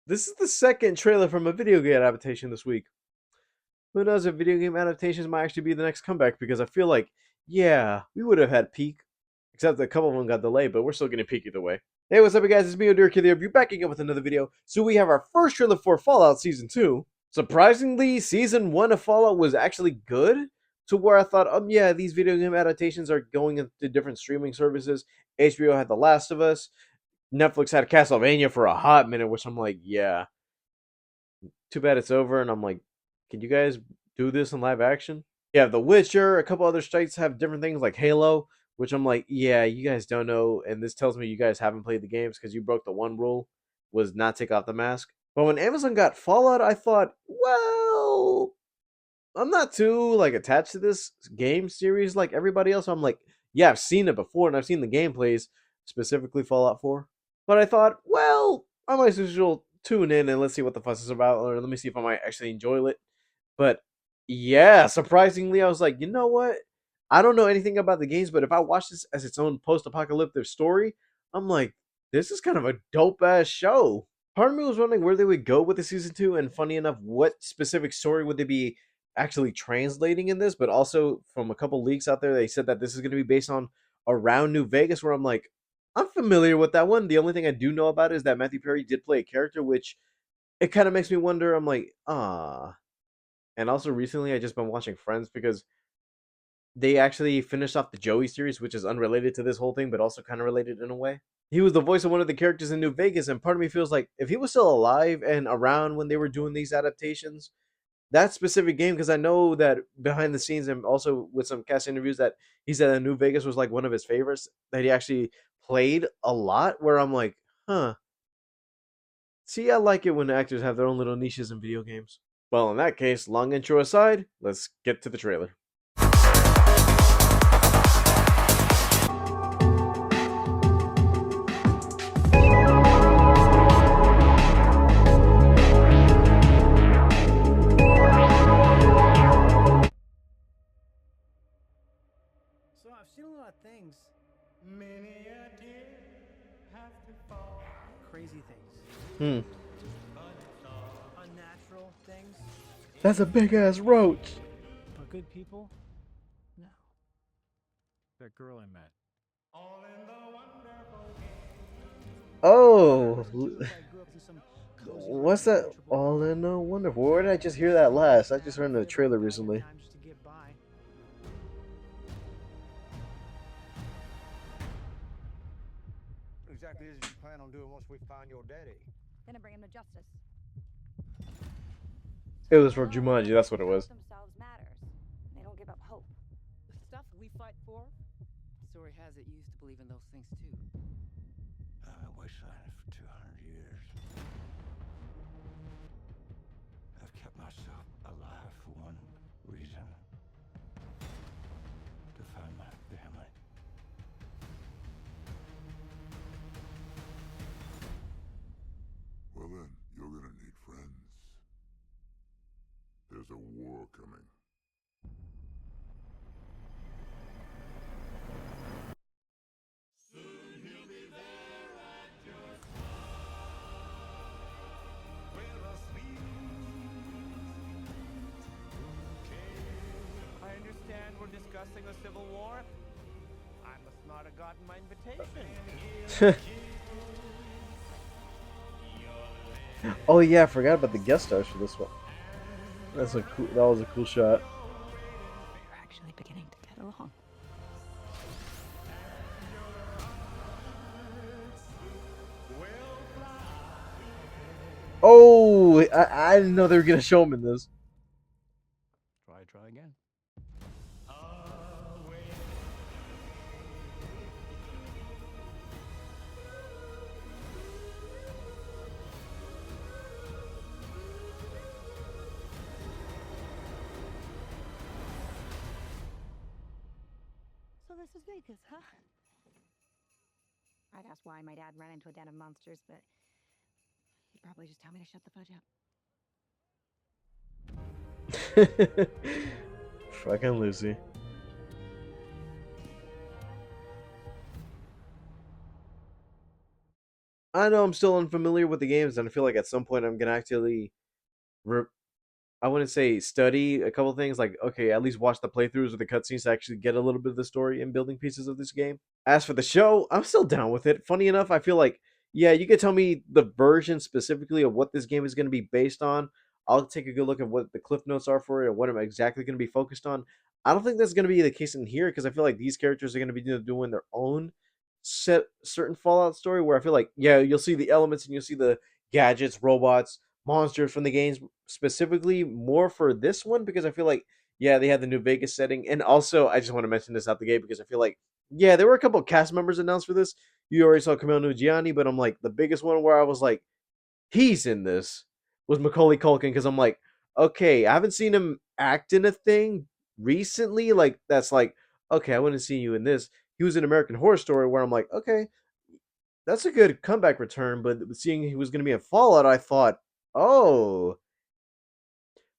This is the second trailer from a video game adaptation this week. Who knows if video game adaptations might actually be the next comeback, because I feel like, yeah, we would have had Peak, except that a couple of them got delayed, but we're still getting Peak either way. Hey, what's up, you guys? It's me, Odir Kid. You're back again with another video. So we have our first trailer for Fallout Season 2. Surprisingly, Season 1 of Fallout was actually good, to where I thought, yeah, these video game adaptations are going into different streaming services. HBO had The Last of Us. Netflix had Castlevania for a hot minute, which I'm like, yeah, too bad it's over. And I'm like, can you guys do this in live action? Yeah, The Witcher, a couple other sites have different things like Halo, which I'm like, yeah, you guys don't know, and this tells me you guys haven't played the games because you broke the one rule, was not take off the mask. But when Amazon got Fallout, I thought, well, I'm not too like attached to this game series like everybody else. I'm like, yeah, I've seen it before and I've seen the gameplays, specifically Fallout 4. But I thought, well, I might as well tune in and let's see what the fuss is about, or let me see if I might actually enjoy it. But yeah, surprisingly, I was like, you know what? I don't know anything about the games, but if I watch this as its own post-apocalyptic story, I'm like, this is kind of a dope ass show. Part of me was wondering where they would go with the season 2, and funny enough, what specific story would they be actually translating in this? But also, from a couple leaks out there, they said that this is going to be based on around New Vegas, where I'm like, I'm familiar with that one. The only thing I do know about it is that Matthew Perry did play a character, which it kind of makes me wonder. I'm like, ah. And also recently, I just been watching Friends because they actually finished off the Joey series, which is unrelated to this whole thing, but also kind of related in a way. He was the voice of one of the characters in New Vegas, and part of me feels like if he was still alive and around when they were doing these adaptations, that specific game, because I know that behind the scenes and also with some cast interviews that he said that New Vegas was like one of his favorites that he actually played a lot. Where I'm like, huh. See, I like it when actors have their own little niches in video games. Well, in that case, long intro aside, let's get to the trailer. So I've seen a lot of things. Many a tear have to fall. Crazy things. Hmm. Unnatural things. That's a big ass roach. But good people? No. That girl I met. All in the wonderful Oh, I grew up in some cozy what's that? impenetrable All home. in a Wonderful. Where did I just hear that last? I just heard in the Did all trailer the bad recently. times just to get by. What exactly is it you plan on doing once we find your daddy? Gonna bring him to justice. It was from Jumanji. That's what it was. Themselves matters. They don't give up hope. The stuff we fight for, story has it you used to believe in those things too. I've been wastelanding for 200 years. I've kept myself alive for one reason. To find my family. Well then, you're gonna need friends. There's a war coming. I understand we're discussing a civil war. I must not have gotten my invitation. Oh yeah, I forgot about the guest stars for this one. That's a cool. That was a cool shot. We're actually beginning to get along. Oh, I didn't know they were gonna show him in this. Try again. So this is Vegas, huh? I'd ask why my dad ran into a den of monsters, but he'd probably just tell me to shut the fudge up. Fucking Lucy. I know I'm still unfamiliar with the games, and I feel like at some point I'm gonna actually, I wouldn't say study a couple things, like okay, at least watch the playthroughs or the cutscenes to actually get a little bit of the story and building pieces of this game. As for the show, I'm still down with it. Funny enough, I feel like yeah, you could tell me the version specifically of what this game is going to be based on. I'll take a good look at what the cliff notes are for it and what I'm exactly going to be focused on. I don't think that's going to be the case in here because I feel like these characters are going to be doing their own certain Fallout story where I feel like yeah, you'll see the elements and you'll see the gadgets, robots, monsters from the games specifically more for this one because I feel like yeah, they had the New Vegas setting and also I just want to mention this out the gate because I feel like yeah, there were a couple of cast members announced for this. You already saw Kumail Nanjiani, but I'm like the biggest one where I was like, he's in this was Macaulay Culkin because I'm like, okay, I haven't seen him act in a thing recently. Like that's like, okay, I wouldn't see you in this. He was in American Horror Story where I'm like, okay, that's a good comeback return. But seeing he was going to be in Fallout, I thought, oh,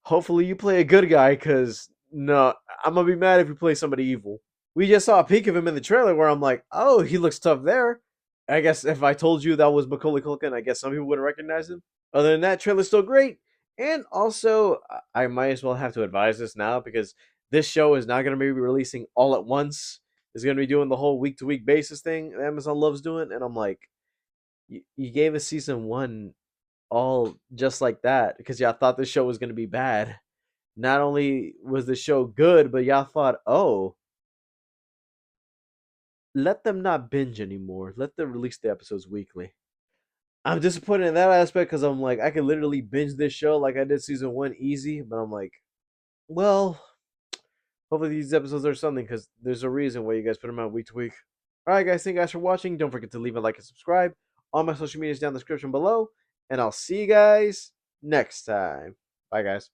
hopefully you play a good guy because no, I'm gonna be mad if you play somebody evil. We just saw a peek of him in the trailer where I'm like, oh, he looks tough there. I guess if I told you that was Macaulay Culkin, I guess some people wouldn't recognize him. Other than that, trailer's still great. And also, I might as well have to advise this now because this show is not going to be releasing all at once. It's going to be doing the whole week to week basis thing Amazon loves doing. And I'm like, you gave us season one all just like that because y'all thought the show was going to be bad. Not only was the show good, but y'all thought, oh, let them not binge anymore. Let them release the episodes weekly. I'm disappointed in that aspect because I'm like, I could literally binge this show like I did season one easy, but I'm like, well, hopefully these episodes are something because there's a reason why you guys put them out week to week. Alright, guys, thank you guys for watching. Don't forget to leave a like and subscribe. All my social media is down in the description below, and I'll see you guys next time. Bye, guys.